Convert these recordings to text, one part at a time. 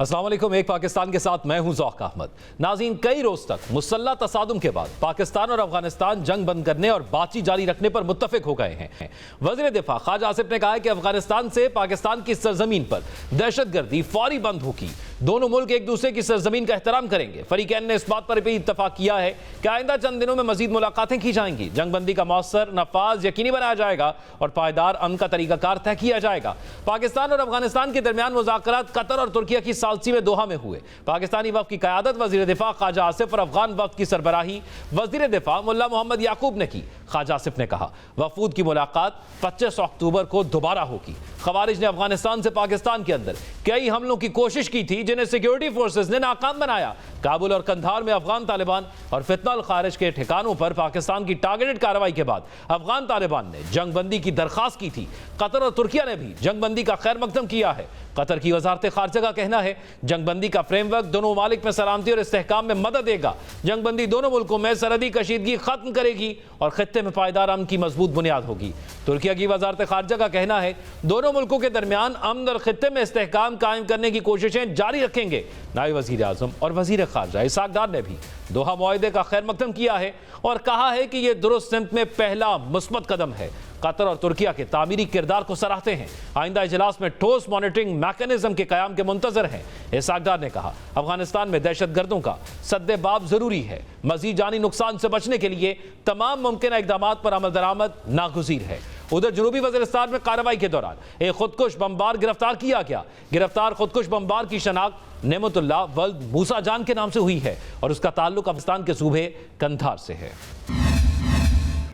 अस्सलाम वालेकुम। एक पाकिस्तान के साथ मैं हूं ज़ौक़ अहमद। नाज़रीन, कई रोज तक मुसल्लह तसादुम के बाद पाकिस्तान और अफगानिस्तान जंग बंद करने और बातचीत जारी रखने पर मुत्तफिक हो गए हैं। वज़ीर दिफा ख्वाजा आसिफ ने कहा है कि अफगानिस्तान से पाकिस्तान की सरजमीन पर दहशतगर्दी फौरी बंद होगी। दोनों मुल्क एक दूसरे की सरजमीन का एहतराम करेंगे। फरीकैन ने इस बात पर भी इत्तफाक किया है कि आइंदा चंद दिनों में मजीद मुलाकातें की जाएंगी। जंग बंदी का मौसर नफाज यकीनी बनाया जाएगा और पायदार अमन का तरीकाकार तय किया जाएगा। पाकिस्तान और अफगानिस्तान के दरमियान मुज़ाकरात कतर और तुर्किया की सालसी में दोहा में हुए। पाकिस्तानी वफ़द की क़यादत वज़ीर दिफा ख्वाजा आसिफ और अफगान वफ़द की सरबराही वज़ीर दिफा मुल्ला मोहम्मद याकूब ने की। ख्वाजा आसिफ ने कहा वफूद की मुलाकात 25 अक्टूबर को दोबारा होगी। खवारिज ने अफगानिस्तान से पाकिस्तान के अंदर कई हमलों की कोशिश की थी जिन्हें सिक्योरिटी फोर्सेस ने नाकाम बनाया। काबुल और कंधार में अफगान तालिबान और फितना अल खारिज के ठिकानों पर पाकिस्तान की टारगेटेड कार्रवाई के बाद अफगान तालिबान ने जंग बंदी की दरखास्त की थी। कतर और तुर्किया ने भी जंग बंदी का खैर मकदम किया है। कतर की वजारत खारजा का कहना है जंग बंदी का फ्रेमवर्क दोनों ममालिक में सलामती और इस्तेहकाम में मदद देगा। जंग बंदी दोनों मुल्कों में सरहदी कशीदगी खत्म करेगी और खत्ते में पायदार अमन की मजबूत बुनियाद होगी। तुर्किया की वजारत खारजा का कहना है दोनों मुल्कों के दरमियान अमन और खत्ते में इस्तेहकाम कायम करने की कोशिशें जारी रखेंगे। नायब वजीर आजम और वजीर खारजा इसाक डार ने भी दोहा मुआहदे का खैर मकदम किया है और कहा है कि यह दुरुस्त सिमत में पहला मुस्बत कदम है। कतर और तुर्किया के तामीरी किरदार को सराहते हैं। आइंदा इजलास में ठोस मॉनिटरिंग मैकेनिज्म के कयाम के मुंतजर हैं। इसाक डार ने कहा अफगानिस्तान में दहशतगर्दों का सद्देबाब जरूरी है। मजीद जानी नुकसान से बचने के लिए तमाम मुमकिन इकदाम पर अमल दरामद नागुज़ीर है। उधर जनूबी वज़ीरिस्तान में कार्रवाई के दौरान एक खुदकुश बमबार गिरफ्तार किया गया। गिरफ्तार खुदकुश बमबार की शनाख्त नेमतुल्लाह वल्द मूसा जान के नाम से हुई है और उसका ताल्लुक अफगानिस्तान के सूबे कंधार से है।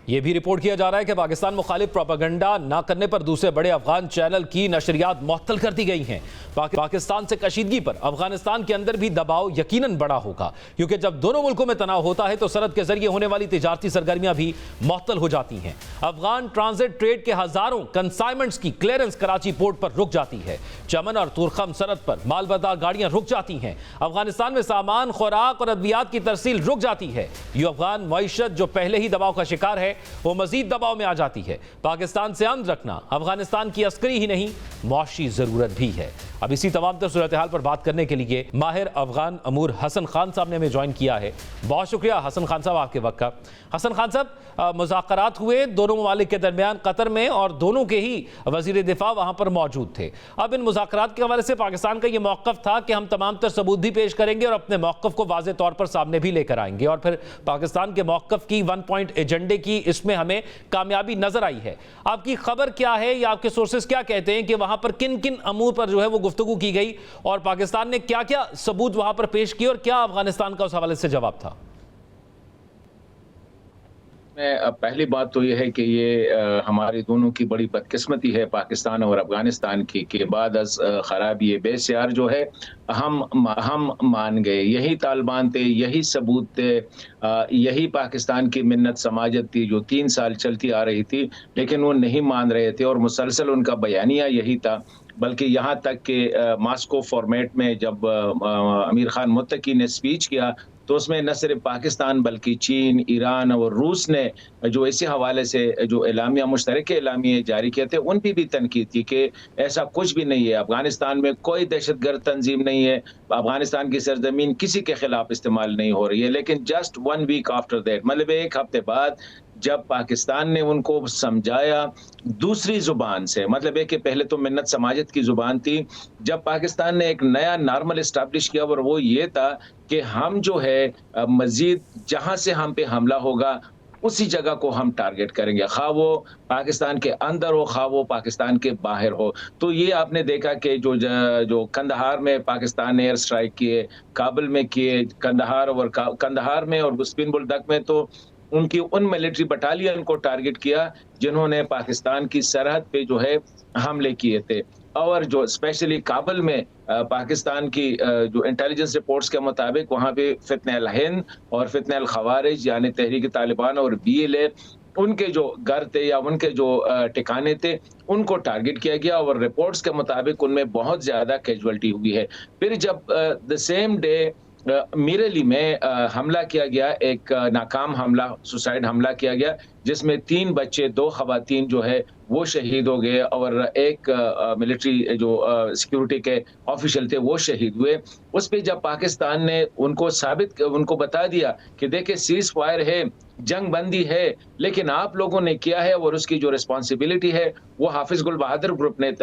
यह भी रिपोर्ट किया जा रहा है कि पाकिस्तान मुखालिफ प्रोपेगेंडा न करने पर दूसरे बड़े अफगान चैनल की नशरियात मुअत्तल कर दी गई हैं। पाकिस्तान से कशीदगी पर अफगानिस्तान के अंदर भी दबाव यकीनन बड़ा होगा, क्योंकि जब दोनों मुल्कों में तनाव होता है तो सरहद के जरिए होने वाली तिजारती सरगर्मियां भी मुअत्तल हो जाती हैं। अफगान ट्रांजिट ट्रेड के हजारों कंसाइनमेंट्स की क्लियरेंस कराची पोर्ट पर रुक जाती है। चमन और तुरखम सरहद पर मालबरदार गाड़ियां रुक जाती हैं। अफगानिस्तान में सामान, खुराक और अद्वियात की तरसील रुक जाती है। ये अफगान मईशत जो पहले ही दबाव का शिकार है वो मजीद दबाव में आ जाती है। पाकिस्तान से अमन रखना अफगानिस्तान की अस्करी ही नहीं मुआशी जरूरत भी है। अब इसी तमाम तर सूरत हाल पर बात करने के लिए माहिर अफगान अमूर हसन खान साहब ने हमें ज्वाइन किया है। बहुत शुक्रिया हसन खान साहब आपके वक्त का। हसन खान साहब, मुज़ाकरात हुए दोनों ममालिक के दरमियान कतर में और दोनों के ही वज़ीर दिफा वहाँ पर मौजूद थे। अब इन मुज़ाकरात के हवाले से पाकिस्तान का ये मौक़िफ़ था कि हम तमाम तर सबूत भी पेश करेंगे और अपने मौक़िफ़ को वाज़े तौर पर सामने भी लेकर आएंगे, और फिर पाकिस्तान के मौक़िफ़ की 1 पॉइंट एजेंडे की इसमें हमें कामयाबी नजर आई है। आपकी खबर क्या है या आपके सोर्सेज क्या कहते हैं कि वहाँ पर किन किन अमूर पर जो है वो गुफ्तगू की गई और पाकिस्तान ने क्या क्या सबूत वहाँ पर पेश किए और क्या अफगानिस्तान का उस हवाले से जवाब था? पहली बात तो यह है कि ये हमारी दोनों की बड़ी बदकिस्मती है, पाकिस्तान और अफगानिस्तान की, के बाद अज खराबी बेस्यार जो है हम मान गए। यही तालिबान थे, यही सबूत थे, यही पाकिस्तान की मिन्नत समाजत थी जो 3 साल चलती आ रही थी, लेकिन वो नहीं मान रहे थे और मुसलसल उनका बयानिया यही था। बल्कि यहाँ तक कि मॉस्को फॉर्मेट में जब अमीर खान मुत्तकी ने स्पीच किया तो उसमें न सिर्फ पाकिस्तान बल्कि चीन, ईरान और रूस ने जो इसी हवाले से जो एलामिया मुश्तरक एलामिया जारी किए थे उन पर भी तनकीद की कि ऐसा कुछ भी नहीं है, अफगानिस्तान में कोई दहशतगर्द तंजीम नहीं है, अफगानिस्तान की सरजमीन किसी के खिलाफ इस्तेमाल नहीं हो रही है। लेकिन जस्ट 1 वीक आफ्टर दैट, मतलब 1 हफ्ते बाद जब पाकिस्तान ने उनको समझाया दूसरी जुबान से, मतलब है कि पहले तो मिन्नत समाजत की जुबान थी, जब पाकिस्तान ने एक नया नॉर्मल इस्टेब्लिश किया और वो ये था कि हम जो है मजीद जहां से हम पे हमला होगा उसी जगह को हम टारगेट करेंगे, खा वो पाकिस्तान के अंदर हो खा वो पाकिस्तान के बाहर हो। तो ये आपने देखा कि जो कंदहार में पाकिस्तान ने एयर स्ट्राइक किए, काबुल में किए, कंदहार में और बिन बुलदक में तो उनकी उन मिलिट्री बटालियन को टारगेट किया जिन्होंने पाकिस्तान की सरहद पे जो है हमले किए थे। और जो स्पेशली काबुल में पाकिस्तान की जो इंटेलिजेंस रिपोर्ट्स के मुताबिक वहाँ पे फितने अल हिंद और फितने अल खवारिज यानी तहरीक तालिबान और BLA उनके जो घर थे या उनके जो ठिकाने थे उनको टारगेट किया गया और रिपोर्ट्स के मुताबिक उनमें बहुत ज्यादा कैजुअल्टी हुई है। फिर जब द सेम डे मिरेली में हमला किया गया, एक नाकाम हमला, सुसाइड हमला किया गया, जिसमें 3 बच्चे, 2 खवातीन जो है वो शहीद हो गए और एक मिलिट्री जो सिक्योरिटी के ऑफिशियल थे वो शहीद हुए। उस पे जब पाकिस्तान ने उनको बता दिया कि देखिए सीज़ फायर है, जंग बंदी है, लेकिन आप लोगों ने किया है और उसकी जो रिस्पॉन्सिबिलिटी है वो हाफिज गुल बहादुर ग्रुप ने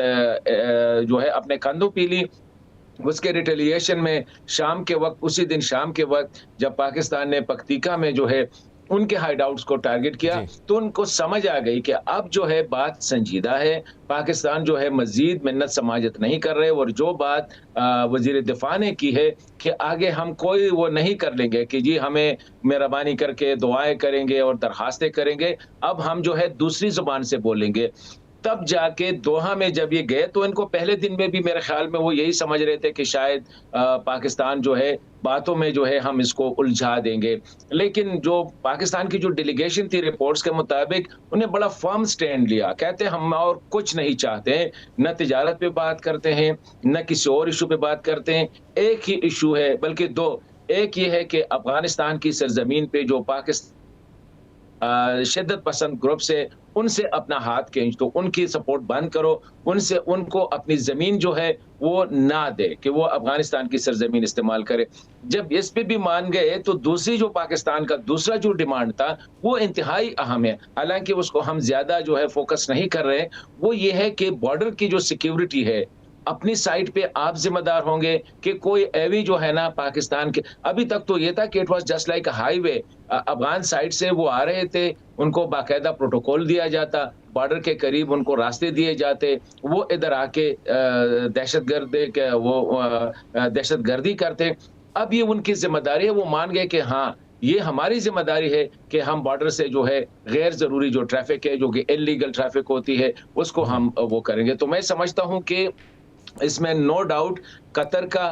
जो है अपने कंधों पे ली। उसके रिटेलिएशन में शाम के वक़्त, उसी दिन शाम के वक़्त जब पाकिस्तान ने पख्तीका में जो है उनके हाइडआउट्स को टारगेट किया, जी। तो उनको समझ आ गई कि अब जो है बात संजीदा है, पाकिस्तान जो है मज़ीद मिन्नत समाजत नहीं कर रहे और जो बात वज़ीर दिफ़ा ने की है कि आगे हम कोई वो नहीं कर लेंगे कि जी हमें मेहरबानी करके दुआएँ करेंगे और दरख़्वास्तें करेंगे, अब हम जो है दूसरी ज़ुबान से बोलेंगे। तब जाके दोहा में जब ये गए तो इनको पहले दिन में भी मेरे ख्याल में वो यही समझ रहे थे कि शायद पाकिस्तान जो है बातों में जो है हम इसको उलझा देंगे। लेकिन जो पाकिस्तान की जो डेलीगेशन थी रिपोर्ट्स के मुताबिक उन्हें बड़ा फर्म स्टैंड लिया। कहते हैं हम और कुछ नहीं चाहते हैं, न तिजारत पे बात करते हैं, न किसी और इश्यू पे बात करते हैं। एक ही इश्यू है बल्कि 2, एक ये है कि अफ़गानिस्तान की सरज़मीन पे जो शिद्दत पसंद ग्रुप से उनसे अपना हाथ खींच दो, उनकी सपोर्ट बंद करो, उनसे उनको अपनी ज़मीन जो है वो ना दे कि वो अफ़गानिस्तान की सरज़मीन इस्तेमाल करे। जब इस पे भी मान गए तो दूसरी जो पाकिस्तान का दूसरा जो डिमांड था वो इंतहाई अहम है। हालाँकि उसको हम ज़्यादा जो है फ़ोकस नहीं कर रहे हैं, वो ये है कि बॉर्डर की जो सिक्योरिटी है, अपनी साइड पे आप ज़िम्मेदार होंगे कि कोई एवी जो है ना पाकिस्तान के, अभी तक तो ये था कि it was just like a highway, Afghan side से वो आ रहे थे, उनको बाकायदा प्रोटोकॉल दिया जाता, बॉर्डर के करीब उनको रास्ते दिए जाते, वो इधर आके दहशतगर्दी करते। अब ये उनकी ज़िम्मेदारी है, वो मान गए कि हाँ, ये हमारी ज़िम्मेदारी है कि हम बॉर्डर से जो है गैर ज़रूरी जो ट्रैफ़िक है, जो कि इल्लीगल ट्रैफ़िक होती है, उसको हम वो करेंगे। तो मैं समझता हूँ कि इसमें नो डाउट कतर का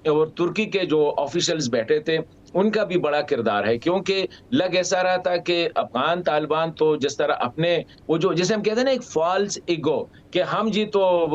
और तुर्की के जो ऑफिशियल्स बैठे थे, उनका भी बड़ा किरदार है, क्योंकि लग ऐसा रहा था कि अफ़गान तालिबान तो जिस तरह अपने वो जो जिसे हम कहते हैं ना एक फ़ॉल्स ईगो कि हम जी तो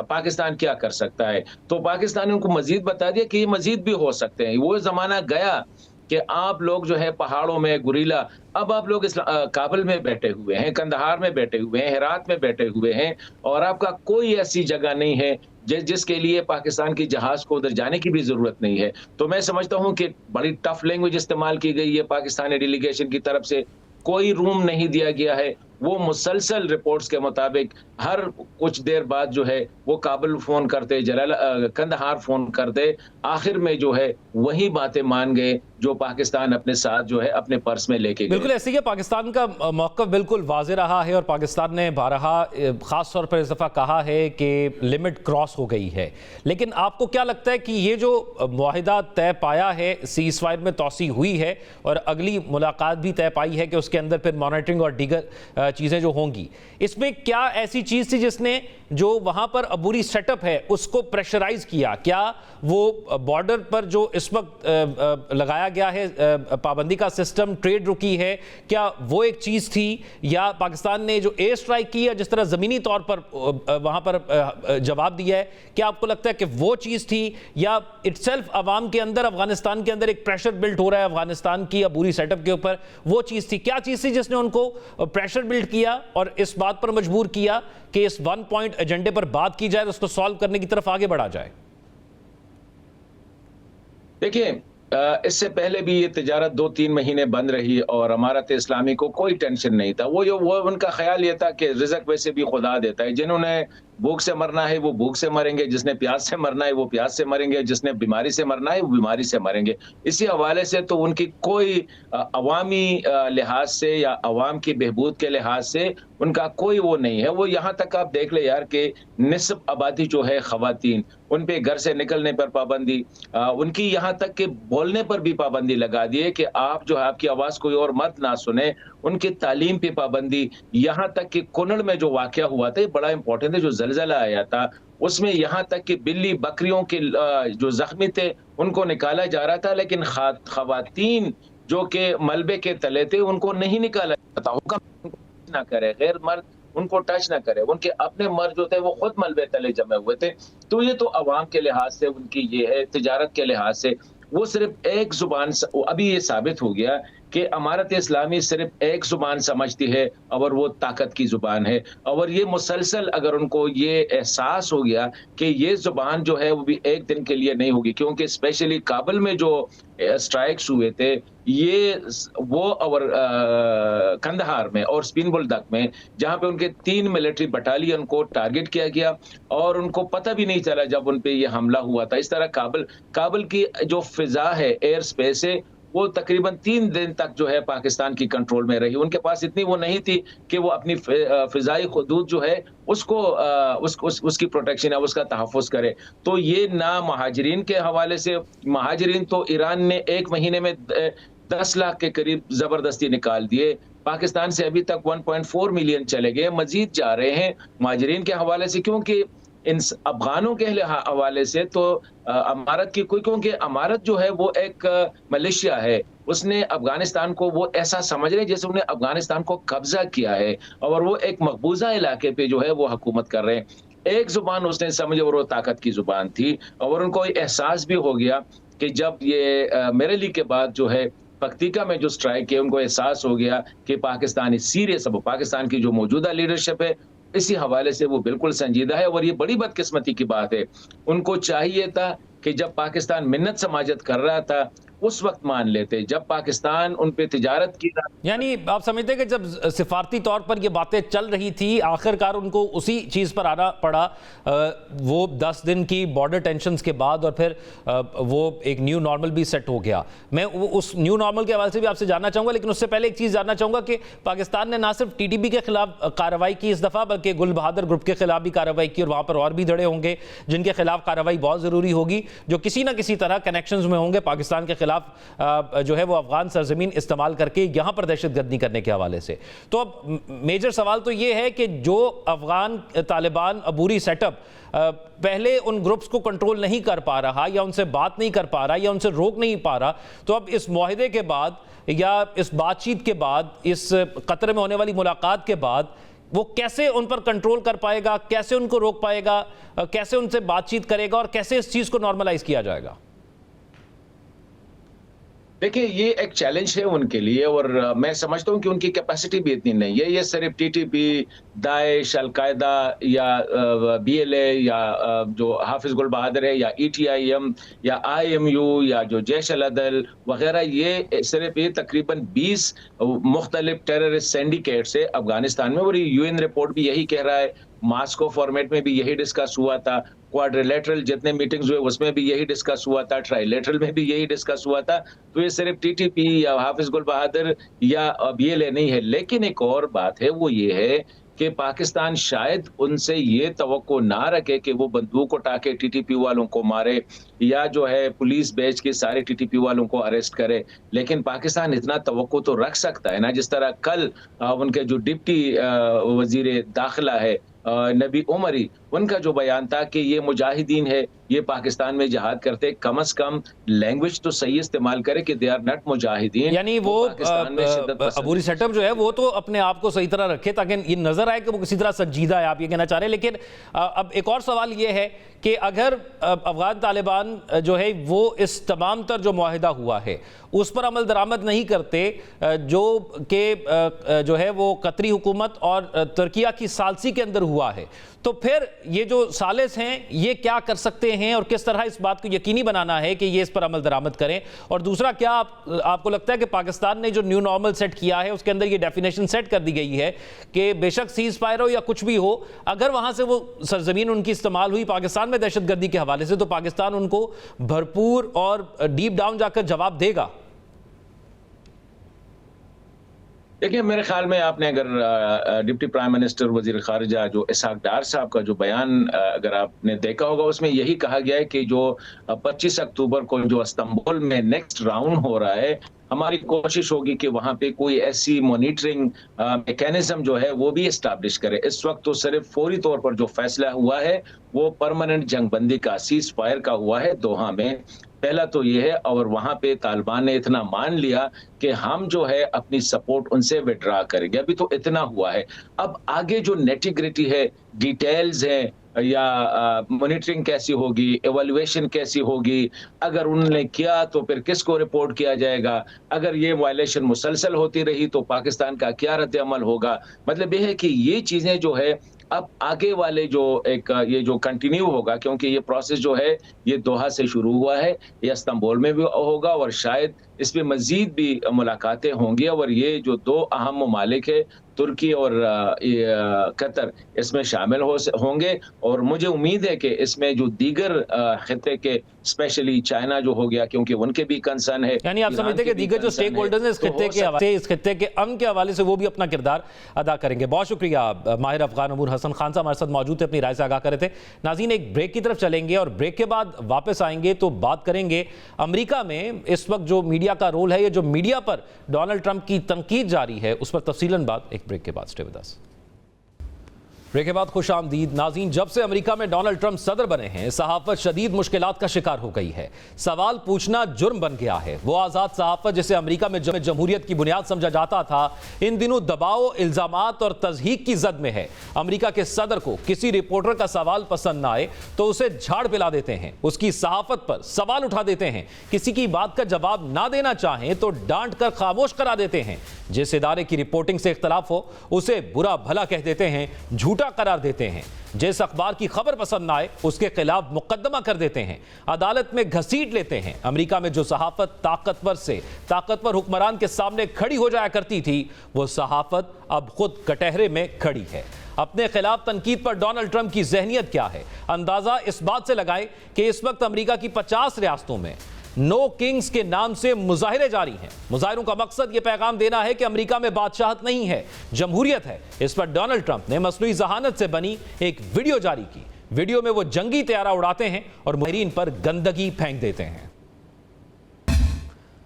पाकिस्तान क्या कर सकता है, तो पाकिस्तान ने उनको मज़ीद बता दिया कि ये मज़ीद भी हो सकते हैं। वो ज़माना गया कि आप लोग जो है पहाड़ों में गुरीला, अब आप लोग काबुल में बैठे हुए हैं, कंदहार में बैठे हुए हैं, हेरात में बैठे हुए हैं और आपका कोई ऐसी जगह नहीं है जिसके लिए पाकिस्तान की जहाज़ को उधर जाने की भी ज़रूरत नहीं है। तो मैं समझता हूँ कि बड़ी टफ लैंग्वेज इस्तेमाल की गई है पाकिस्तानी डेलीगेशन की तरफ से, कोई रूम नहीं दिया गया है। वो मुसलसल रिपोर्ट्स के मुताबिक हर कुछ देर बाद जो है वो काबुल फ़ोन करते, कंदहार फ़ोन करते, आखिर में जो है वही बातें मान गए जो पाकिस्तान अपने साथ जो है अपने पर्स में लेके गए। बिल्कुल ऐसे ही है, पाकिस्तान का मौक़िफ़ बिल्कुल वाज़ेह रहा है और पाकिस्तान ने बारहा ख़ास तौर पर इस दफ़ा कहा है कि लिमिट क्रॉस हो गई है। लेकिन आपको क्या लगता है कि ये जो मुआहिदा तय पाया है, सीज़ फायर में तौसी हुई है और अगली मुलाकात भी तय पाई है कि उसके अंदर फिर मॉनिटरिंग और दीगर चीज़ें जो होंगी, इसमें क्या ऐसी चीज़ थी जिसने जो वहाँ पर अबूरी सेटअप है उसको प्रेशराइज़ किया? क्या वो बॉर्डर पर जो इस वक्त लगाया गया है पाबंदी का सिस्टम, ट्रेड रुकी है, क्या वो एक चीज़ थी, या पाकिस्तान ने जो एयर स्ट्राइक की है जिस तरह ज़मीनी तौर पर वहाँ पर जवाब दिया है, क्या आपको लगता है कि वो चीज़ थी, या इटसेल्फ अवाम के अंदर, अफगानिस्तान के अंदर एक प्रेशर बिल्ड हो रहा है अफगानिस्तान की अबूरी सेटअप के ऊपर, वो चीज़ थी? क्या चीज़ थी जिसने उनको प्रेशर बिल्ड किया और इस बात पर मजबूर किया कि इस 1 पॉइंट एजेंडे पर बात की जाए, उसको सॉल्व करने की तरफ आगे बढ़ा जाए? देखिए, इससे पहले भी ये तिजारत 2-3 महीने बंद रही और अमारत इस्लामी को कोई टेंशन नहीं था। वो उनका ख्याल ये था कि रिज़्क वैसे भी खुदा देता है, जिन्होंने भूख से मरना है वो भूख से मरेंगे, जिसने प्यास से मरना है वो प्यास से मरेंगे, जिसने बीमारी से मरना है वो बीमारी से मरेंगे। इसी हवाले से तो उनकी कोई अवामी लिहाज से या अवाम की बहबूद के लिहाज से उनका कोई वो नहीं है। वो यहाँ तक आप देख ले यार कि निस्फ़ आबादी जो है ख़वातीन, उन पे घर से निकलने पर पाबंदी, उनकी यहाँ तक कि बोलने पर भी पाबंदी लगा दी है कि आप जो है आपकी आवाज़ कोई और मर्द ना सुने, उनकी तालीम पे पाबंदी, यहाँ तक कि कुनड़ में जो वाक़या हुआ था ये बड़ा इम्पोर्टेंट है, जो ज़लज़ला आया था उसमें यहाँ तक कि बिल्ली बकरियों के जो ज़ख्मी थे उनको निकाला जा रहा था, लेकिन ख़वातीन जो कि मलबे के तले थे उनको नहीं निकाला जाता। हुक्म ना करे, गैर मर्द उनको टच ना करे, उनके अपने मर्द जो थे वो खुद मलबे तले जमे हुए थे। तो ये तो अवाम के लिहाज से उनकी ये है, तिजारत के लिहाज से वो सिर्फ एक जुबान, अभी ये साबित हो गया कि अमारत इस्लामी सिर्फ एक जुबान समझती है और वो ताकत की जुबान है। और ये मुसलसल अगर उनको ये एहसास हो गया कि ये जुबान जो है वो भी एक दिन के लिए नहीं होगी, क्योंकि स्पेशली काबुल में जो स्ट्राइक्स हुए थे ये वो और कंदहार में और स्पिन बुलदक में, जहां पे उनके 3 मिलिट्री बटालियन को टारगेट किया गया और उनको पता भी नहीं चला जब उन पे ये हमला हुआ था। इस तरह काबुल की जो फिजा है, एयर स्पेस है, वो तकरीबन 3 दिन तक जो है पाकिस्तान की कंट्रोल में रही। उनके पास इतनी वो नहीं थी कि वो अपनी फिजाई हुदूद जो है उसको उसकी प्रोटेक्शन है, उसका तहफ़्फ़ुज़ करे। तो ये ना महाजिरीन के हवाले से, महाजिरीन तो ईरान ने 1 महीने में 10 लाख के करीब ज़बरदस्ती निकाल दिए। पाकिस्तान से अभी तक 1.4 मिलियन चले गए, मज़ीद जा रहे हैं महाजिरीन के हवाले से, क्योंकि इन अफ़गानों के हवाले से तो अमारत की कोई, क्योंकि अमारत जो है वो एक मलेशिया है, उसने अफ़गानिस्तान को वो ऐसा समझ रहे हैं जैसे उन्हें अफ़गानिस्तान को कब्ज़ा किया है और वो एक मकबूजा इलाके पे जो है वो हुकूमत कर रहे हैं। एक ज़ुबान उसने समझी और वो ताकत की ज़ुबान थी, और उनको एहसास भी हो गया कि जब ये मेरेली के बाद जो है पक्तिका में जो स्ट्राइक है, उनको एहसास हो गया कि पाकिस्तान इज सीरियस। अब पाकिस्तान की जो मौजूदा लीडरशिप है इसी हवाले से वो बिल्कुल संजीदा है, और ये बड़ी बदकिस्मती की बात है। उनको चाहिए था कि जब पाकिस्तान मिन्नत समाजत कर रहा था उस वक्त मान लेते, जब पाकिस्तान उन पे तिजारत की। यानी आप समझते हैं कि जब सिफारती तौर पर ये बातें चल रही थी, आखिरकार उनको उसी चीज़ पर आना पड़ा, वो 10 दिन की बॉर्डर टेंशन्स के बाद, और फिर वो एक न्यू नॉर्मल भी सेट हो गया। मैं उस न्यू नॉर्मल के हवाले से भी आपसे जानना चाहूँगा, लेकिन उससे पहले एक चीज़ जानना चाहूँगा कि पाकिस्तान ने ना सिर्फ टीटीपी के खिलाफ कार्रवाई की इस दफ़ा, बल्कि गुल बहादुर ग्रुप के खिलाफ भी कार्रवाई की, और वहाँ पर और भी धड़े होंगे जिनके खिलाफ कार्रवाई बहुत ज़रूरी होगी, जो किसी ना किसी तरह कनेक्शंस में होंगे पाकिस्तान के खिलाफ जो है वो अफगान सरजमीन इस्तेमाल करके यहाँ पर दहशतगर्दी करने के हवाले से। तो अब मेजर सवाल तो ये है कि जो अफगान तालिबान अबूरी सेटअप पहले उन ग्रुप्स को कंट्रोल नहीं कर पा रहा, या उनसे बात नहीं कर पा रहा, या उनसे रोक नहीं पा रहा, तो अब इस मुआहदे के बाद या इस बातचीत के बाद, इस कतर में होने वाली मुलाकात के बाद, वो कैसे उन पर कंट्रोल कर पाएगा, कैसे उनको रोक पाएगा, कैसे उनसे बातचीत करेगा, और कैसे इस चीज़ को नॉर्मलाइज किया जाएगा? देखिए, ये एक चैलेंज है उनके लिए, और मैं समझता हूँ कि उनकी कैपेसिटी भी इतनी नहीं है। ये सिर्फ टीटीपी, दाइश, अलकायदा या बीएलए या जो हाफिज गुल बहादुर है, या ईटीआईएम या आईएमयू या जो जैश अल-अदल वगैरह, ये सिर्फ ये तकरीबन 20 मुख्तलिफ टेररिस्ट सिंडिकेट्स है अफगानिस्तान में, और यूएन रिपोर्ट भी यही कह रहा है। मास्को फॉर्मेट में भी यही डिस्कस हुआ था, क्वाड्रिलेटरल जितने मीटिंग्स हुए उसमें भी यही डिस्कस हुआ था, ट्राइलेटरल में भी यही डिस्कस हुआ था। तो ये सिर्फ टीटीपी या हाफिज गुल बहादुर या बीएलए नहीं है। लेकिन एक और बात है, वो ये है कि पाकिस्तान शायद उनसे ये तवक्को ना रखे कि वो बंदूक उठा के टीटीपी वालों को मारे, या जो है पुलिस भेज के सारे टीटीपी वालों को अरेस्ट करे। लेकिन पाकिस्तान इतना तवक्को तो रख सकता है ना, जिस तरह कल उनके जो डिप्टी वजीर दाखिला है नबी उमरी, उनका जो बयान था कि ये मुजाहिदीन है, ये पाकिस्तान में जिहाद करते, कम से कम लैंग्वेज तो सही इस्तेमाल करे कि दे आर नॉट मुजाहिदीन। यानी वो अबूरी सेटअप जो है वो तो अपने आप को सही तरह रखे ताकि ये नजर आए कि वो किसी तरह संजीदा है, आप ये कहना चाह रहे हैं। लेकिन अब एक और सवाल ये है कि अगर अफगान तालिबान जो है वो इस तमाम तर जो मुआहिदा हुआ है उस पर अमल दरामद नहीं करते, जो कि जो है वो कतरी हुकूमत और तुर्किया की सालसी के अंदर हुआ है, तो फिर ये जो सालिस हैं ये क्या कर सकते हैं और किस तरह इस बात को यकीनी बनाना है कि ये इस पर अमल दरामद करें? और दूसरा, क्या आपको लगता है कि पाकिस्तान ने जो न्यू नॉर्मल सेट किया है उसके अंदर ये डेफिनेशन सेट कर दी गई है कि बेशक सीज फायर हो या कुछ भी हो, अगर वहां से वो सरजमीन उनकी इस्तेमाल हुई पाकिस्तान में दहशतगर्दी के हवाले से, तो पाकिस्तान उनको भरपूर और डीप डाउन जाकर जवाब देगा? देखिए, मेरे ख्याल में आपने अगर डिप्टी प्राइम मिनिस्टर वजीर खारजा जो इसहाक डार साहब का जो बयान अगर आपने देखा होगा, उसमें यही कहा गया है कि जो 25 अक्टूबर को जो इस्तांबुल में नेक्स्ट राउंड हो रहा है, हमारी कोशिश होगी कि वहां पे कोई ऐसी मॉनिटरिंग मैकेनिज्म जो है वो भी एस्टैब्लिश करे। इस वक्त तो सिर्फ फौरी तौर पर जो फैसला हुआ है वो परमानेंट जंगबंदी का, सीज फायर का हुआ है दोहा में। पहला तो ये है, और वहां पे तालिबान ने इतना मान लिया कि हम जो है अपनी सपोर्ट उनसे विड्रा करेंगे। अभी तो इतना हुआ है, अब आगे जो नेटिग्रिटी है, डिटेल्स हैं, या मॉनिटरिंग कैसी होगी, एवल्युएशन कैसी होगी, अगर उन्होंने किया तो फिर किसको रिपोर्ट किया जाएगा, अगर ये वायलेशन मुसलसल होती रही तो पाकिस्तान का क्या रद्द अमल होगा। मतलब ये है कि ये चीजें जो है अब आगे वाले जो ये जो कंटिन्यू होगा, क्योंकि ये प्रोसेस जो है ये दोहा से शुरू हुआ है, ये इस्तांबुल में भी होगा और शायद इसमें मजीद भी मुलाकातें होंगी और ये जो दो अहम ममालिक है तुर्की और कतर इसमें शामिल होंगे और मुझे उम्मीद है कि इसमें जो दीगर खिते के स्पेशली चाइना जो हो गया, क्योंकि उनके भी कंसर्न है, यानी आप समझते हैं कि दीगर जो स्टेक होल्डर्स हैं इस खिते के अमन के हवाले से वो भी अपना किरदार अदा करेंगे। बहुत शुक्रिया माहिर अफगान अमूर हसन खान साहब हमारे साथ मौजूद थे, अपनी राय से आगाह कर रहे थे। नाज़रीन, एक ब्रेक की तरफ चलेंगे और ब्रेक के बाद वापस आएंगे तो बात करेंगे अमेरिका में इस वक्त जो मीडिया का रोल है, ये जो मीडिया पर डोनाल्ड ट्रंप की तनकीद जारी है उस पर तफसीलन बात एक ब्रेक के बाद। Stay with us. ब्रेक के बाद खुश आमदीद नाज़रीन। जब से अमेरिका में डोनाल्ड ट्रंप सदर बने हैं, सहाफत शदीद मुश्किलात का शिकार हो गई है। सवाल पूछना जुर्म बन गया है। वो आज़ाद सहाफत जिसे अमेरिका में जमहूरियत की बुनियाद समझा जाता था, इन दिनों दबाव, इल्जामात और तज़हीक की जद में है। अमेरिका के सदर को किसी रिपोर्टर का सवाल पसंद ना आए तो उसे झाड़ पिला देते हैं, उसकी सहाफत पर सवाल उठा देते हैं। किसी की बात का जवाब ना देना चाहें तो डांट कर खामोश करा देते हैं। जिस इदारे की रिपोर्टिंग से इख्तलाफ हो उसे बुरा भला कह देते हैं, झूठा करार देते हैं। जिस अखबार की खबर पसंद ना आए उसके खिलाफ मुकदमा कर देते हैं, अदालत में घसीट लेते हैं। अमेरिका में जो सहाफत ताकतवर से ताकतवर हुक्मरान के सामने खड़ी हो जाया करती थी, वो सहाफत अब खुद कटहरे में खड़ी है। अपने खिलाफ तनकीद पर डोनाल्ड ट्रंप की जहनियत क्या है, अंदाजा इस बात से लगाएं कि इस वक्त अमेरिका की 50 रियासतों में नो किंग्स के नाम से मुजाहिरे जारी हैं। मुजाहिरों का मकसद यह पैगाम देना है कि अमेरिका में बादशाहत नहीं है, जमहूरियत है। इस पर डोनाल्ड ट्रंप ने मसनूई जहानत से बनी एक वीडियो जारी की। वीडियो में वो जंगी तैयारा उड़ाते हैं और मुजाहिरीन पर गंदगी फेंक देते हैं।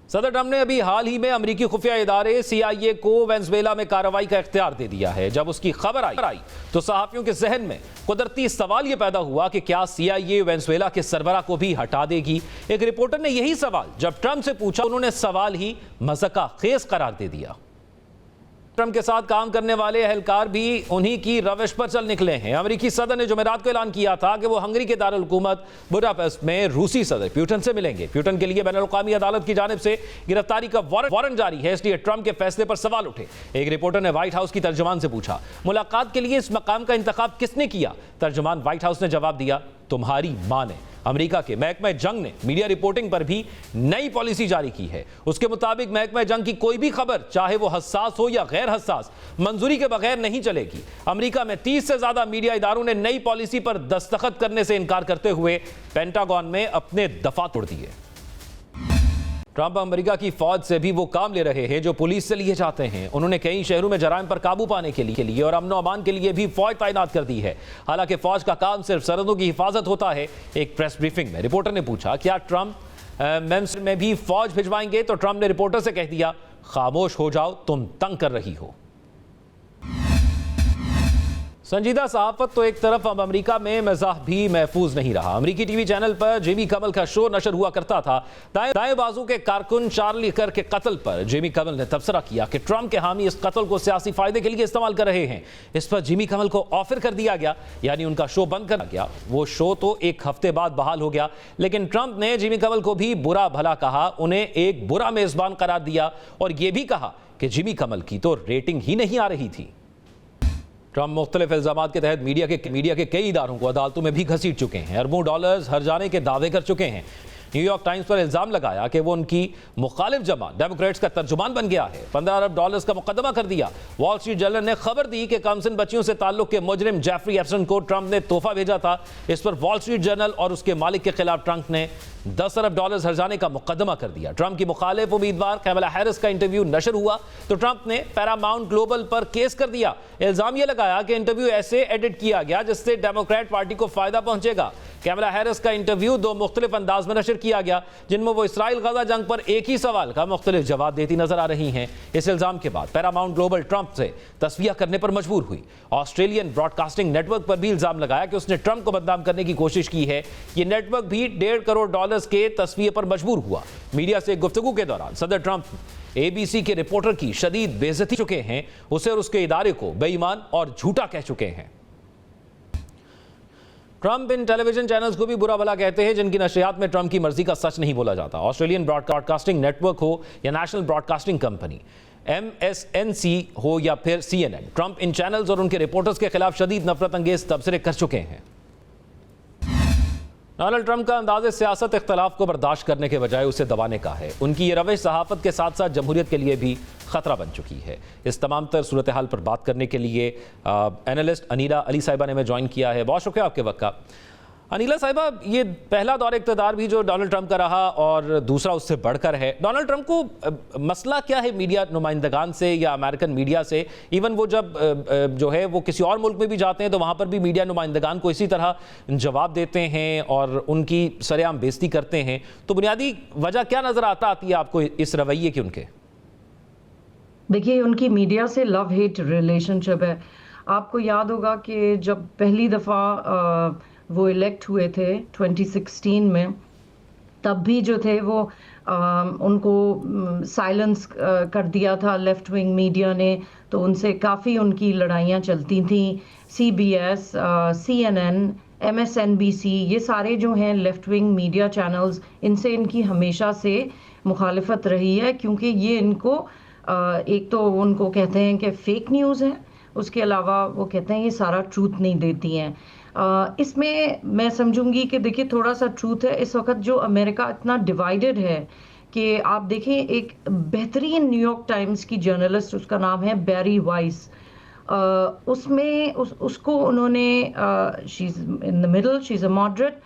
सदर ट्रंप ने अभी हाल ही में अमेरिकी खुफिया इदारे CIA को वेनेजुएला में कार्रवाई का इख्तियार दे दिया है। जब उसकी खबर आई तो सहाफियों के जहन में कुदरती सवाल यह पैदा हुआ कि क्या CIA वेनेजुएला के सरबरा को भी हटा देगी। एक रिपोर्टर ने यही सवाल जब ट्रंप से पूछा, उन्होंने सवाल ही मज़ाक़ खेज करार दे दिया। ट्रंप के साथ काम करने वाले एहलकार भी उन्हीं की रविश पर चल निकले हैं। अमेरिकी सदर ने जुमेरात को ऐलान किया था कि वो हंगरी के दारुल हुकूमत बुडापेस्ट में रूसी सदर पुतिन से मिलेंगे। पुतिन के लिए बैनुल-अक़वामी अदालत की जानिब से गिरफ्तारी का वारंट जारी है, इसलिए ट्रंप के फैसले पर सवाल उठे। एक रिपोर्टर ने व्हाइट हाउस की तर्जुमान से पूछा, मुलाकात के लिए इस मकाम का इंतखाब किसने किया? तर्जुमान व्हाइट हाउस ने जवाब दिया, तुम्हारी मां ने। अमेरिका के महकमा जंग ने मीडिया रिपोर्टिंग पर भी नई पॉलिसी जारी की है। उसके मुताबिक महकमा जंग की कोई भी खबर, चाहे वो हसास हो या गैर हसास, मंजूरी के बगैर नहीं चलेगी। अमेरिका में 30 से ज्यादा मीडिया इदारों ने नई पॉलिसी पर दस्तखत करने से इनकार करते हुए पेंटागन में अपने दफा तोड़ दिए। ट्रंप अमेरिका की फौज से भी वो काम ले रहे हैं जो पुलिस से लिए जाते हैं। उन्होंने कई शहरों में जराइम पर काबू पाने के लिए और अमन अमान के लिए भी फौज तैनात कर दी है। हालांकि फौज का काम सिर्फ सरहदों की हिफाजत होता है। एक प्रेस ब्रीफिंग में रिपोर्टर ने पूछा, क्या ट्रंप मेम्स में भी फौज भिजवाएंगे? तो ट्रंप ने रिपोर्टर से कह दिया, खामोश हो जाओ, तुम तंग कर रही हो। संजीदा सहाफत तो एक तरफ अब अमेरिका में मज़ाह भी महफूज नहीं रहा। अमेरिकी टीवी चैनल पर जिमी कमल का शो नशर हुआ करता था। दाएं बाजू के कारकुन चार्ली कर के कत्ल पर जिमी कमल ने तबसरा किया कि ट्रंप के हामी इस कत्ल को सियासी फायदे के लिए इस्तेमाल कर रहे हैं। इस पर जिमी कमल को ऑफर कर दिया गया, यानी उनका शो बंद कर दिया गया। वो शो तो एक हफ्ते बाद बहाल हो गया, लेकिन ट्रंप ने जिमी कमल को भी बुरा भला कहा, उन्हें एक बुरा मेजबान करार दिया और यह भी कहा कि जिमी कमल की तो रेटिंग ही नहीं आ रही थी। ट्रंप मुख्तलिफ इल्जामात के तहत मीडिया के कई इदारों को अदालतों में भी घसीट चुके हैं। अरबों डॉलर्स हर्जाने के दावे कर चुके हैं। न्यूयॉर्क टाइम्स पर इल्जाम लगाया कि वो उनकी मुखालिफ जमात डेमोक्रेट्स का तर्जुमान बन गया है। 15 अरब डॉलर्स का मुकदमा कर दिया। वॉल स्ट्रीट जर्नल ने खबर दी कि कमसिन बच्चियों से ताल्लुक के मुजरिम जेफरी एप्सन को ट्रंप ने तोहफा भेजा था। इस पर वॉल स्ट्रीट जर्नल और उसके मालिक के खिलाफ ट्रंप ने 10 अरब डॉलर्स हर्जाने का मुकदमा कर दिया। ट्रंप की मुखालिफ उम्मीदवार कैमला हैरिस का इंटरव्यू नशर हुआ तो ट्रंप ने पैरामाउंट ग्लोबल पर केस कर दिया। इल्जाम यह लगाया कि इंटरव्यू ऐसे एडिट किया गया जिससे डेमोक्रेट पार्टी को फायदा पहुंचेगा। कैमला हैरिस का इंटरव्यू 2 मुख्तलिफ अंदाज में नशर किया गया, जिनमें वो इसराइल गजा जंग पर एक ही सवाल का मुख्तलिफ जवाब देती नजर आ रही हैं। इस इल्जाम के बाद पैरामाउंट ग्लोबल ट्रंप से तस्वीर करने पर मजबूर हुई। ऑस्ट्रेलियन ब्रॉडकास्टिंग नेटवर्क पर भी इल्जाम लगाया कि उसने ट्रंप को बदनाम करने की कोशिश की है। यह नेटवर्क भी $1.5 करोड़ के तस्वीर पर मजबूर हुआ। मीडिया से गुफ्तगू के दौरान सदर ट्रंप ABC के रिपोर्टर की शदीद बेइज्जती चुके हैं, उसे और उसके इदारे को बेईमान और झूठा कह चुके हैं। ट्रंप इन टेलीविजन चैनल्स को भी बुरा भला कहते हैं जिनकी नशरियात में ट्रंप की मर्जी का सच नहीं बोला जाता। ऑस्ट्रेलियन ब्रॉडकास्टिंग नेटवर्क हो या नेशनल ब्रॉडकास्टिंग कंपनी, MSNC हो या फिर CNN, ट्रंप इन चैनल्स और उनके रिपोर्टर्स के खिलाफ शदीद नफरत अंगेज तबसरे कर चुके हैं। डोनाल्ड ट्रंप का अंदाज़े सियासत इख्तलाफ को बर्दाश्त करने के बजाय उसे दबाने का है। उनकी ये रवैश सहाफ़त के साथ साथ जमहूरियत के लिए भी ख़तरा बन चुकी है। इस तमाम तर सूरत हाल पर बात करने के लिए एनालिस्ट अनीला अली साहिबा ने हमें ज्वाइन किया है। बहुत शुक्रिया आपके वक्त का। अनीला साहिबा, ये पहला दौर इक़्तिदार भी जो डोनाल्ड ट्रंप का रहा और दूसरा उससे बढ़कर है। डोनाल्ड ट्रंप को मसला क्या है मीडिया नुमाइंदगान से या अमेरिकन मीडिया से? इवन वो जब जो है वो किसी और मुल्क में भी जाते हैं तो वहाँ पर भी मीडिया नुमाइंदगान को इसी तरह जवाब देते हैं और उनकी सरेआम बेइज्जती करते हैं। तो बुनियादी वजह क्या नज़र आती है आपको इस रवैये की उनके? देखिए, उनकी मीडिया से लव हेट रिलेशनशिप है। आपको याद होगा कि जब पहली दफ़ा वो इलेक्ट हुए थे 2016 में, तब भी जो थे वो उनको साइलेंस कर दिया था लेफ्ट विंग मीडिया ने, तो उनसे काफ़ी उनकी लड़ाइयाँ चलती थी। CBS, CNN, MSNBC, ये सारे जो हैं लेफ्ट विंग मीडिया चैनल्स, इनसे इनकी हमेशा से मुखालिफत रही है, क्योंकि ये इनको एक तो उनको कहते हैं कि फेक न्यूज़ है, उसके अलावा वो कहते हैं ये सारा ट्रूथ नहीं देती हैं। इसमें मैं समझूंगी कि देखिए थोड़ा सा ट्रूथ है। इस वक्त जो अमेरिका इतना डिवाइडेड है कि आप देखें, एक बेहतरीन न्यूयॉर्क टाइम्स की जर्नलिस्ट, उसका नाम है बैरी वाइस, उसमें उसको उन्होंने she is in the middle, she is a moderate,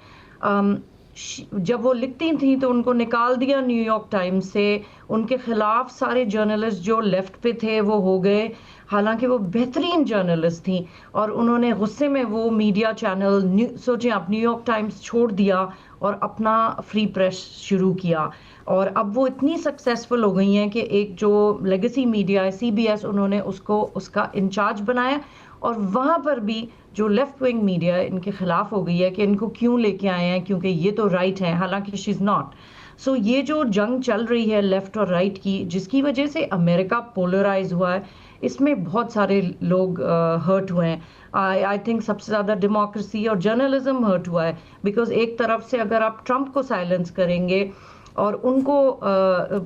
जब वो लिखती थी तो उनको निकाल दिया न्यूयॉर्क टाइम्स से। उनके खिलाफ सारे जर्नलिस्ट जो लेफ्ट पे थे वो हो गए, हालांकि वो बेहतरीन जर्नलिस्ट थी, और उन्होंने गुस्से में वो मीडिया चैनल सोचें आप, न्यूयॉर्क टाइम्स छोड़ दिया और अपना फ्री प्रेस शुरू किया। और अब वो इतनी सक्सेसफुल हो गई हैं कि एक जो लेगेसी मीडिया है CBS, उन्होंने उसको उसका इंचार्ज बनाया, और वहाँ पर भी जो लेफ्ट विंग मीडिया है इनके खिलाफ हो गई है कि इनको क्यों लेके आए हैं, क्योंकि ये तो राइट है, हालांकि शी इज़ नॉट। सो ये जो जंग चल रही है लेफ्ट और राइट की, जिसकी वजह से अमेरिका पोलराइज हुआ है, इसमें बहुत सारे लोग हर्ट हुए हैं। आई थिंक सबसे ज़्यादा डेमोक्रेसी और जर्नलिज्म हर्ट हुआ है, बिकॉज एक तरफ से अगर आप ट्रंप को साइलेंस करेंगे और उनको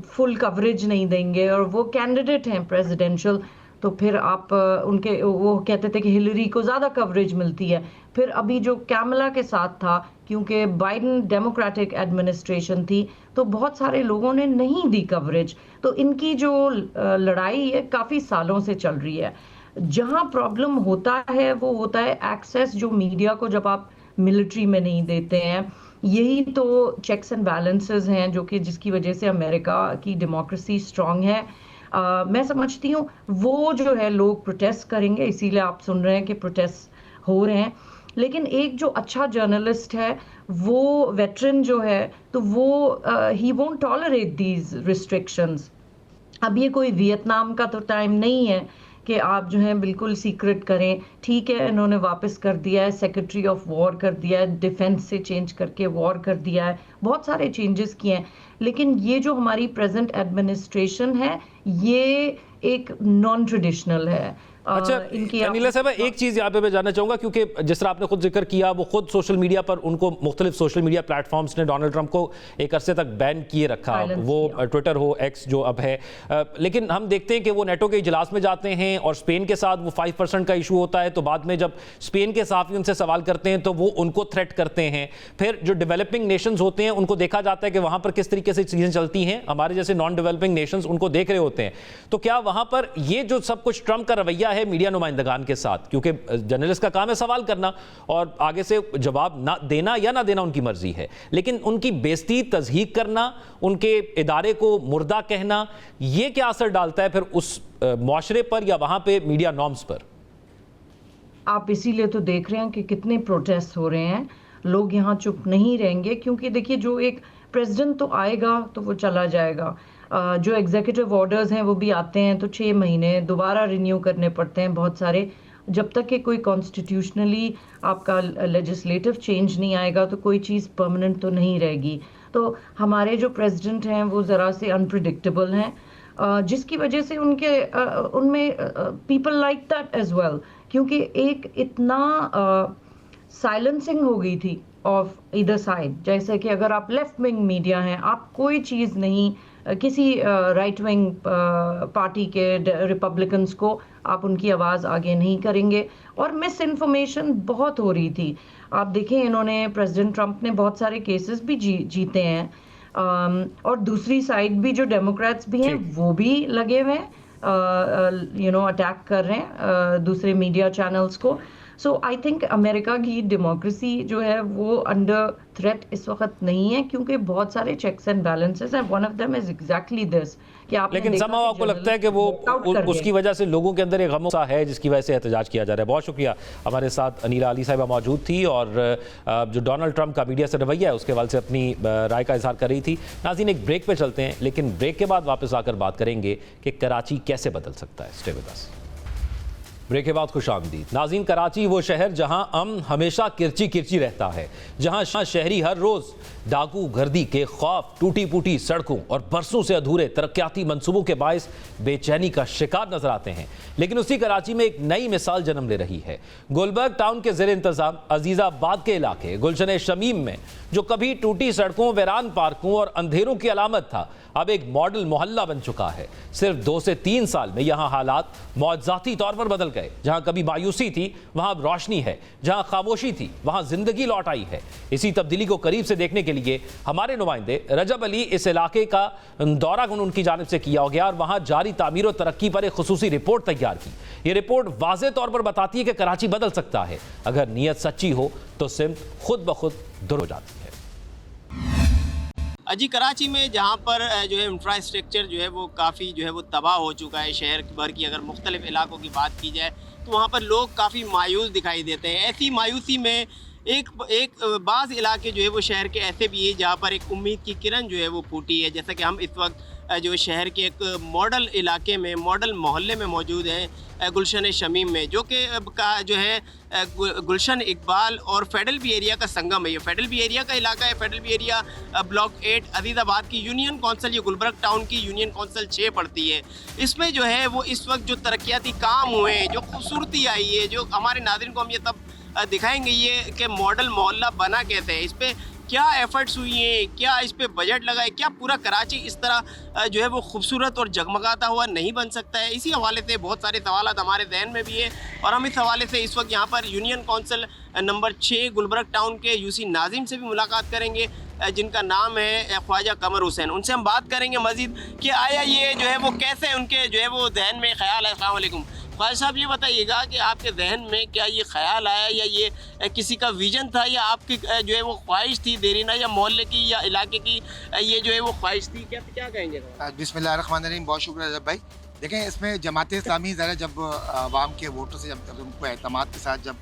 फुल कवरेज नहीं देंगे, और वो कैंडिडेट हैं प्रेसिडेंशियल, तो फिर आप उनके वो कहते थे कि हिलरी को ज़्यादा कवरेज मिलती है। फिर अभी जो कैमला के साथ था, क्योंकि बाइडन डेमोक्रेटिक एडमिनिस्ट्रेशन थी, तो बहुत सारे लोगों ने नहीं दी कवरेज। तो इनकी जो लड़ाई है काफ़ी सालों से चल रही है। जहाँ प्रॉब्लम होता है वो होता है एक्सेस, जो मीडिया को जब आप मिलिट्री में नहीं देते हैं। यही तो चेक्स एंड बैलेंसेस हैं जो कि जिसकी वजह से अमेरिका की डेमोक्रेसी स्ट्रांग है। मैं समझती हूँ वो जो है लोग प्रोटेस्ट करेंगे, इसीलिए आप सुन रहे हैं कि प्रोटेस्ट हो रहे हैं। लेकिन एक जो अच्छा जर्नलिस्ट है, वो वेटरन जो है, तो वो he won't tolerate these restrictions. अब ये कोई वियतनाम का तो टाइम नहीं है कि आप जो है बिल्कुल सीक्रेट करें। ठीक है, इन्होंने वापस कर दिया है, सेक्रेटरी ऑफ वॉर कर दिया है, डिफेंस से चेंज करके वॉर कर दिया है, बहुत सारे चेंजेस किए हैं। लेकिन ये जो हमारी प्रेजेंट एडमिनिस्ट्रेशन है, ये एक नॉन ट्रेडिशनल है। अच्छा अनीला साहब, एक चीज़ यहाँ पे मैं जानना चाहूँगा, क्योंकि जिस तरह आपने खुद जिक्र किया, वो खुद सोशल मीडिया पर उनको मुख्तलिफ सोशल मीडिया प्लेटफॉर्म्स ने डोनाल्ड ट्रंप को एक अरसे तक बैन किए रखा, वो ट्विटर हो, एक्स जो अब है। लेकिन हम देखते हैं कि वो नेटो के इजलास में जाते हैं और स्पेन के साथ वो 5% का इशू होता है, तो बाद में जब स्पेन के सहाफ़ी उनसे सवाल करते हैं तो वो उनको थ्रेट करते हैं। फिर जो डेवलपिंग नेशंस होते हैं उनको देखा जाता है कि वहाँ पर किस तरीके से चीज़ें चलती हैं, हमारे जैसे नॉन डेवलपिंग नेशंस उनको देख रहे होते हैं। तो क्या वहाँ पर ये जो सब कुछ ट्रंप का रवैया है मीडिया नुमाइंदगान के साथ, क्योंकि जर्नलिस्ट का काम है सवाल करना और आगे से जवाब ना देना या ना देना उनकी मर्जी है, लेकिन उनकी बेइज्जती, तज़हीक करना, उनके इदारे को मुर्दा कहना, ये क्या असर डालता है फिर उस मुआशरे पर या वहां पे मीडिया नॉर्म्स पर? आप इसीलिए तो देख रहे हैं कि कितने प्रोटेस्ट हो रहे हैं। लोग यहाँ चुप नहीं रहेंगे, क्योंकि देखिए जो एक प्रेसिडेंट तो आएगा तो वो चला जाएगा, जो एग्जीक्यूटिव ऑर्डर्स हैं वो भी आते हैं तो 6 महीने दोबारा रिन्यू करने पड़ते हैं बहुत सारे। जब तक कि कोई कॉन्स्टिट्यूशनली आपका लेजिस्लेटिव चेंज नहीं आएगा तो कोई चीज़ परमानेंट तो नहीं रहेगी। तो हमारे जो प्रेसिडेंट हैं वो ज़रा से अनप्रिडिक्टेबल हैं, जिसकी वजह से उनमें people like that as well, क्योंकि एक इतना साइलेंसिंग हो गई थी ऑफ ईदर साइड। जैसे कि अगर आप लेफ्ट विंग मीडिया हैं, आप कोई चीज़ नहीं किसी राइट विंग पार्टी के रिपब्लिकन्स को आप उनकी आवाज़ आगे नहीं करेंगे। और मिस इन्फॉर्मेशन बहुत हो रही थी। आप देखें, इन्होंने प्रेसिडेंट ट्रंप ने बहुत सारे केसेस भी जीते हैं, और दूसरी साइड भी जो डेमोक्रेट्स भी हैं वो भी लगे हुए हैं, अटैक कर रहे हैं दूसरे मीडिया चैनल्स को। सो आई थिंक अमेरिका की डेमोक्रेसी जो है वो अंडर थ्रेट इस वक्त नहीं है, क्योंकि बहुत सारे चेक्स एंड बैलेंसेस हैं। One of them is exactly this कि आपने लेकिन समाव आपको लगता है कि वो उसकी वजह से लोगों के अंदर एक गमोसा है जिसकी वजह से एहतजाज किया जा रहा है। बहुत शुक्रिया। हमारे साथ अनीला अली साहिबा मौजूद थी और जो डोनाल्ड ट्रंप का मीडिया से रवैया है उसके हवाले से अपनी राय का इजहार कर रही थी। नाज़रीन, एक ब्रेक पे चलते हैं, लेकिन ब्रेक के बाद वापस आकर बात करेंगे कि कराची कैसे बदल सकता है। Stay with us. ब्रेक के बाद खुश आमदीद। नाज़रीन, कराची वो शहर जहां अमन हमेशा किरची किरची रहता है, जहां शहरी हर रोज़ डाकू गर्दी के खौफ, टूटी फूटी सड़कों और बरसों से अधूरे तरक्याती मंसूबों के बायस बेचैनी का शिकार नजर आते हैं। लेकिन उसी कराची में एक नई मिसाल जन्म ले रही है। गुलबर्ग टाउन के ज़ेर इंतज़ाम अजीज़ाबाद के इलाके गुलशन शमीम में, जो कभी टूटी सड़कों, वीरान पार्कों और अंधेरों की अलामत था, अब एक मॉडल मोहल्ला बन चुका है। सिर्फ 2 से 3 साल में यहाँ हालात मौज़ाती तौर पर बदल गए। जहाँ कभी मायूसी थी वहाँ अब रोशनी है, जहाँ खामोशी थी वहाँ जिंदगी लौट आई है। इसी तब्दीली को करीब से देखने के लिए हमारे नुमाइंदे रजब अली इस इलाके का दौरा उनकी जानिब से किया गया और वहाँ जारी तामीर और तरक्की पर एक खुसूसी रिपोर्ट तैयार की। ये रिपोर्ट वाज़े तौर पर बताती है कि कराची बदल सकता है अगर नीयत सच्ची हो तो सिमत खुद ब खुद दुर हो जाती है। अजी, कराची में जहाँ पर जो है इंफ्रास्ट्रक्चर जो है वो काफ़ी जो है वो तबाह हो चुका है। शहर भर की अगर मुख्तलिफ इलाकों की बात की जाए तो वहाँ पर लोग काफ़ी मायूस दिखाई देते हैं। ऐसी मायूसी में एक बाज़ इलाके जो है वो शहर के ऐसे भी है जहाँ पर एक उम्मीद की किरण जो है वो फूटी है। जैसा कि हम इस वक्त जो शहर के एक मॉडल इलाके में, मॉडल मोहल्ले में मौजूद हैं, गुलशन शमीम में, जो कि जो है गुलशन इकबाल और फेडरल बी एरिया का संगम है। ये फेडरल बी एरिया का इलाका है। Federal B area block 8 Azizabad की यूनियन कौंसिल, ये गुलबर्ग टाउन की यूनियन कौंसिल 6 पड़ती है। इसमें जो है वो इस वक्त जो तरक्याती काम हुए हैं, जो खूबसूरती आई है, जो हमारे नाज़रीन को हम ये तब दिखाएंगे ये कि मॉडल मोहल्ला बना कैसे है, इस पर क्या एफर्ट्स हुई हैं, क्या इस पे बजट लगा है, क्या पूरा कराची इस तरह जो है वो खूबसूरत और जगमगाता हुआ नहीं बन सकता है। इसी हवाले से बहुत सारे सवाल हमारे जहन में भी है और हम इस हवाले से इस वक्त यहाँ पर union council number 6 Gulberg town के यूसी नाजिम से भी मुलाकात करेंगे, जिनका नाम है ख्वाजा कमर हुसैन। उनसे हम बात करेंगे मज़ीद कि आया ये जो है वो कैसे उनके जो है वो जहन में ख्याल है। अस्सलाम वालेकुम ख्वाजा साहब, ये बताइएगा कि आपके जहन में क्या ये ख्याल आया या ये किसी का विजन था या आपकी जो है वो ख्वाहिश थी देरीना, या मोहल्ले की या इलाके की ये जो है वो ख्वाहिश थी? क्या कहेंगे? बिस्मिल्लाहिर्रहमानिर्रहीम। बहुत शुक्रिया रजब भाई। देखें, इसमें जमात इस्लामी ज़रा जब आवाम के वोटों से जब उनको एतमाद के साथ जब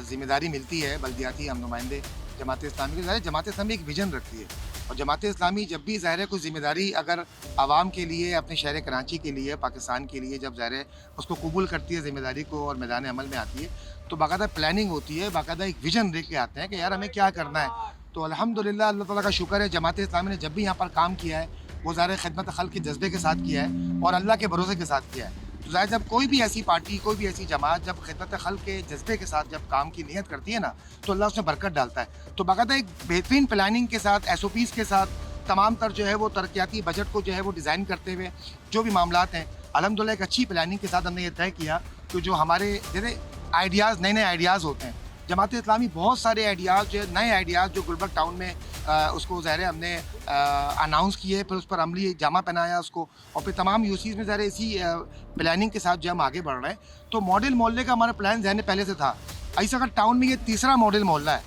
ज़िम्मेदारी मिलती है, बल्दियाती हम नुमाइंदे जमात इस्लामी के, ज़ाहिर जमात इस्लामी एक विजन रखती है और जमात इस्लामी जब भी ज़ाहिर है कोई ज़िम्मेदारी अगर आवाम के लिए, अपने शहर कराची के लिए, पाकिस्तान के लिए जब ज़ाहिर है उसको कबूल करती है ज़िम्मेदारी को और मैदान अमल में आती है, तो बाकायदा प्लानिंग होती है, बाकायदा एक विजन लेके आते हैं कि यार हमें क्या करना है। तो अल्हम्दुलिल्लाह अल्लाह ताला का शुक्र है, जमात इस्लामी ने जब भी यहाँ पर काम किया है वो ज़ाहिर खिदमत खल्क़ के जज्बे के साथ किया है और अल्लाह के भरोसे के साथ किया है। तो ज़ाहिर जब कोई भी ऐसी पार्टी, कोई भी ऐसी जमात जब खिदमत खल्क़ के जज्बे के साथ जब काम की नीयत करती है ना, तो अल्लाह उसमें बरकत डालता है। तो बाकायदा एक बेहतरीन प्लानिंग के साथ, SOPs के साथ तमाम तर जो है वो तरक्याती बजट को जो है वो डिज़ाइन करते हुए जो भी मामलात हैं, अल्हम्दुलिल्लाह एक अच्छी प्लानिंग के साथ हमने ये तय किया कि जो हमारे जैसे आइडियाज़, नए आइडियाज़ होते हैं, जमात इस्लामी बहुत सारे आइडियाज़ जो नए आइडियाज़ जो गुलबर्ग टाउन में उसको ज़ाहिर हमने अनाउंस किए, फिर उस पर अमली जामा पहनाया उसको, और फिर तमाम यूसीज़ में ज़ाहिर इसी प्लानिंग के साथ जो हम आगे बढ़ रहे हैं। तो मॉडल मोहल्ले का हमारा प्लान ज़हन पहले से था। ऐसा अगर टाउन में ये तीसरा मॉडल मोहल्ला है।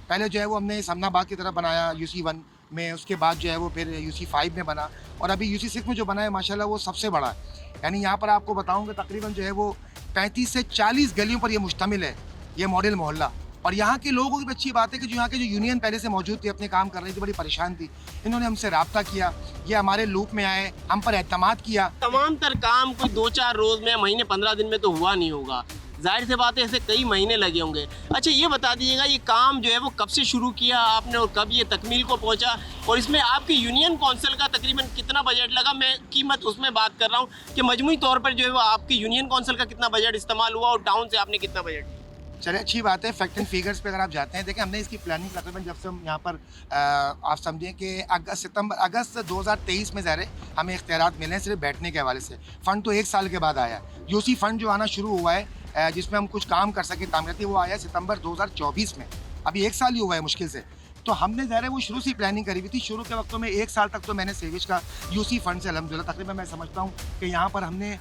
पहले जो है वो हमने समनाबाद की तरफ बनाया UC 1 में, उसके बाद जो है वो फिर UC 5 में बना और अभी UC 6 में जो बना है माशाल्लाह वो सबसे बड़ा है। यानी यहाँ पर आपको बताऊँ कि तकरीबन जो है वो 35 से 40 गलियों पर ये मुश्तमिल है ये मॉडल मोहल्ला। और यहाँ के लोगों की अच्छी बात है कि जो यहाँ के जो यूनियन पहले से मौजूद थी, अपने काम कर रही थी, बड़ी परेशान थी, इन्होंने हमसे रब्ता किया, ये हमारे लूप में आए, हम पर एतमाद किया। तमाम तर काम कोई 2-4 रोज़ में, महीने 15 दिन में तो हुआ नहीं होगा, जाहिर से बात है ऐसे कई महीने लगे होंगे। अच्छा ये बता दीजिएगा ये काम जो है वो कब से शुरू किया आपने और कब ये तकमील को पहुंचा, और इसमें आपकी यूनियन कौंसिल का तकरीबन कितना बजट लगा? मैं कीमत उसमें बात कर रहा हूँ कि मजमूई तौर पर जो है वो आपकी यूनियन कौंसिल का कितना बजट इस्तेमाल हुआ और टाउन से आपने कितना बजट? चलिए अच्छी बात है। फैक्ट एंड फिगर्स पे अगर आप जाते हैं, देखिए हमने इसकी प्लानिंग तकरीबन जब से हम यहाँ पर आप समझें कि अगस्त 2023 में ज़ाहिर हमें इख्तियारात मिले हैं सिर्फ बैठने के हवाले से। फ़ंड तो 1 साल के बाद आया। यूसी फंड जो आना शुरू हुआ है जिसमें हम कुछ काम कर सकें तामीराती, वो आया सितंबर 2024 में। अभी 1 साल ही हुआ है मुश्किल से। तो हमने ज़ाहिर है वो शुरू से प्लानिंग करी हुई थी। शुरू के वक्तों में 1 साल तक तो मैंने सेविज का यूसी फंड से अल्हम्दुलिल्लाह तकरीबन मैं समझता हूँ कि यहाँ पर हमने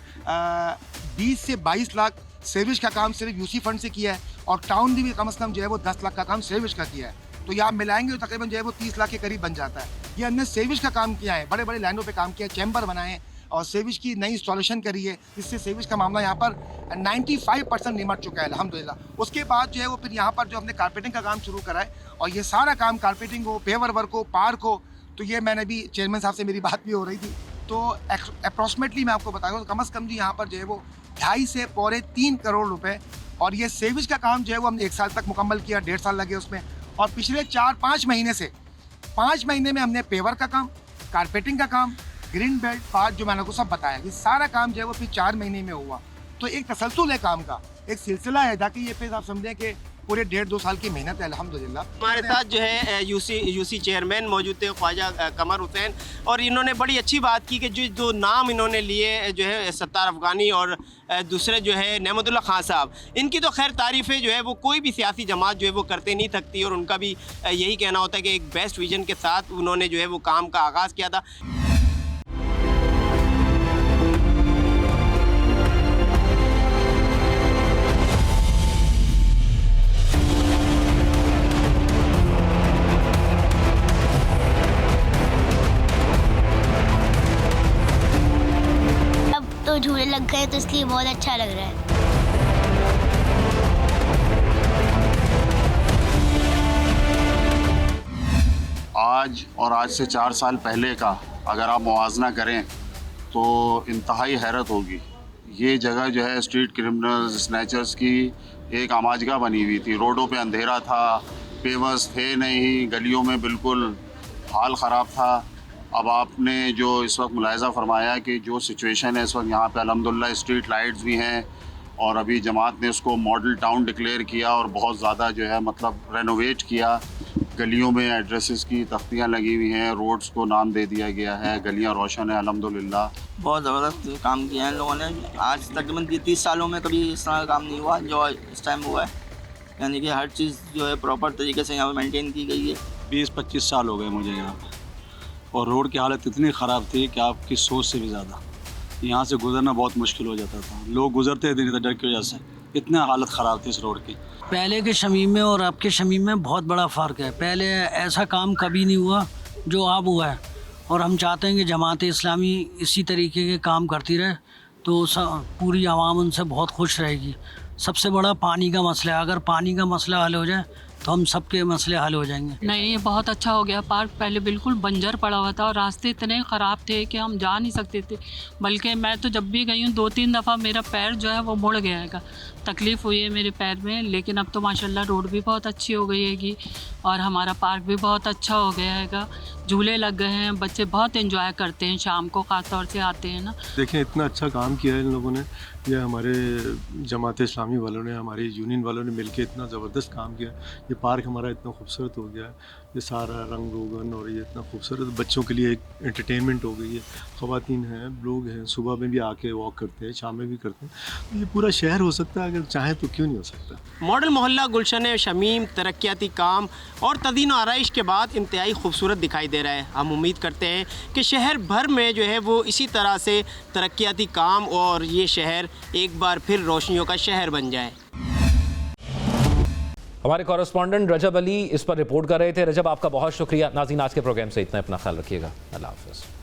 20 से 22 लाख सेविज का काम सिर्फ यूसी फंड से किया है, और टाउन भी कम से कम जो है वो 10 लाख का काम सेविज का किया है। तो ये आप मिलाएंगे तो तकरीबन जो है वो 30 लाख के करीब बन जाता है। ये हमने सेविज का काम किया है, बड़े बड़े लाइनों पे काम किया है, चैम्बर बनाए हैं और सेविज की नई इंस्टॉलेशन करी है, जिससे सेविज का मामला यहाँ पर 95% निमट चुका है अल्हम्दुलिल्लाह। उसके बाद जो है वो फिर यहाँ पर जो हमने कारपेटिंग का काम शुरू करा है, और ये सारा काम कारपेटिंग हो, पेवर वर्क हो, पार्क हो, तो ये मैंने भी चेयरमैन साहब से मेरी बात भी हो रही थी, तो अप्रॉक्सीमेटली मैं आपको बताऊँ तो कम से कम जी यहाँ पर जो है वो 2.5 से पौने 3 करोड़ रुपए, और ये सेविज का काम जो है वो हमने 1 साल तक मुकम्मल किया, 1.5 साल लगे उसमें। और पिछले 4-5 महीने से 5 महीने में हमने पेवर का काम, कारपेटिंग का काम, ग्रीन बेल्ट पार्ट जो मैंने आपको सब बताया, ये सारा काम जो है वो फिर 4 महीने में हुआ। तो एक तसलसल है काम का, एक सिलसिला है, ताकि ये फिर आप समझें कि पूरे 1.5-2 साल की मेहनत है अल्हम्दुलिल्लाह। हमारे साथ जो है यूसी चेयरमैन मौजूद थे ख्वाजा कमर हुसैन, और इन्होंने बड़ी अच्छी बात की कि जो नाम इन्होंने लिए जो है सत्तार अफगानी और दूसरे जो है नेमतुल्लाह खान साहब, इनकी तो खैर तारीफ़ें जो है वो कोई भी सियासी जमात जो है वो करते नहीं थकती, और उनका भी यही कहना होता है कि एक बेस्ट विजन के साथ उन्होंने जो है वो काम का आगाज़ किया था। तो झूले लग गए तो इसलिए बहुत अच्छा लग रहा है। आज और आज से 4 साल पहले का अगर आप मुवाजना करें तो इंतहाई हैरत होगी। ये जगह जो है स्ट्रीट क्रिमिनल्स, स्नैचर्स की एक आमाजगा बनी हुई थी। रोडों पे अंधेरा था, पेवर्स थे नहीं, गलियों में बिल्कुल हाल ख़राब था। अब आपने जो इस वक्त मुलाहिज़ा फरमाया कि जो सिचुएशन है इस वक्त यहाँ पे अल्हम्दुलिल्लाह स्ट्रीट लाइट्स भी हैं, और अभी जमात ने उसको मॉडल टाउन डिक्लेयर किया और बहुत ज़्यादा जो है मतलब रेनोवेट किया। गलियों में एड्रेसेस की तख्तियाँ लगी हुई हैं, रोड्स को नाम दे दिया गया है, गलियाँ रोशन है अल्हम्दुलिल्लाह। बहुत ज़बरदस्त काम किया है इन लोगों ने। आज तकरीबन 30 सालों में कभी इस तरह का काम नहीं हुआ जो इस टाइम हुआ है, यानी कि हर चीज़ जो है प्रॉपर तरीके से यहाँ पर मेंटेन की गई है। 20-25 साल हो गए मुझे यहाँ पर, और रोड की हालत इतनी ख़राब थी कि आपकी सोच से भी ज़्यादा यहाँ से गुजरना बहुत मुश्किल हो जाता था। लोग गुजरते थे डर की वजह से, इतना हालत ख़राब थी इस रोड की। पहले के शमीम में और अब के शमीम में बहुत बड़ा फ़र्क है। पहले ऐसा काम कभी नहीं हुआ जो अब हुआ है, और हम चाहते हैं कि जमात इस्लामी इसी तरीके के काम करती रहे तो पूरी आवाम उनसे बहुत खुश रहेगी। सबसे बड़ा पानी का मसला है, अगर पानी का मसला हल हो जाए तो हम सबके मसले हल हो जाएंगे। नहीं, ये बहुत अच्छा हो गया। पार्क पहले बिल्कुल बंजर पड़ा हुआ था और रास्ते इतने ख़राब थे कि हम जा नहीं सकते थे, बल्कि मैं तो जब भी गई हूँ 2-3 दफ़ा मेरा पैर जो है वो मुड़ गया है, तकलीफ़ हुई है मेरे पैर में। लेकिन अब तो माशाल्लाह रोड भी बहुत अच्छी हो गई हैगी और हमारा पार्क भी बहुत अच्छा हो गया हैगा। झूले लग गए हैं, बच्चे बहुत एंजॉय करते हैं, शाम को ख़ास तौर से आते हैं ना। देखें इतना अच्छा काम किया है इन लोगों ने, ये हमारे जमात इस्लामी वालों ने, हमारे यूनियन वालों ने मिलके इतना ज़बरदस्त काम किया। ये पार्क हमारा इतना खूबसूरत हो गया है, ये सारा रंग रोगन और ये इतना खूबसूरत, बच्चों के लिए एक एंटरटेनमेंट हो गई है। ख़वातीन हैं, लोग हैं, सुबह में भी आके वॉक करते हैं, शाम में भी करते हैं। तो ये पूरा शहर हो सकता है, अगर चाहें तो क्यों नहीं हो सकता। मॉडल मोहल्ला गुलशन शमीम तरक्याती काम और तज़ीन आराइश के बाद इंतहाई खूबसूरत दिखाई दे रहा है। हम उम्मीद करते हैं कि शहर भर में जो है वो इसी तरह से तरक्याती काम और ये शहर एक बार फिर रोशनियों का शहर बन जाए। हमारे कॉरेस्पॉन्डेंट रजब अली इस पर रिपोर्ट कर रहे थे। रजब, आपका बहुत शुक्रिया। नाज़रीन, आज के प्रोग्राम से इतना, अपना ख्याल रखिएगा। अल्लाह हाफ़िज़।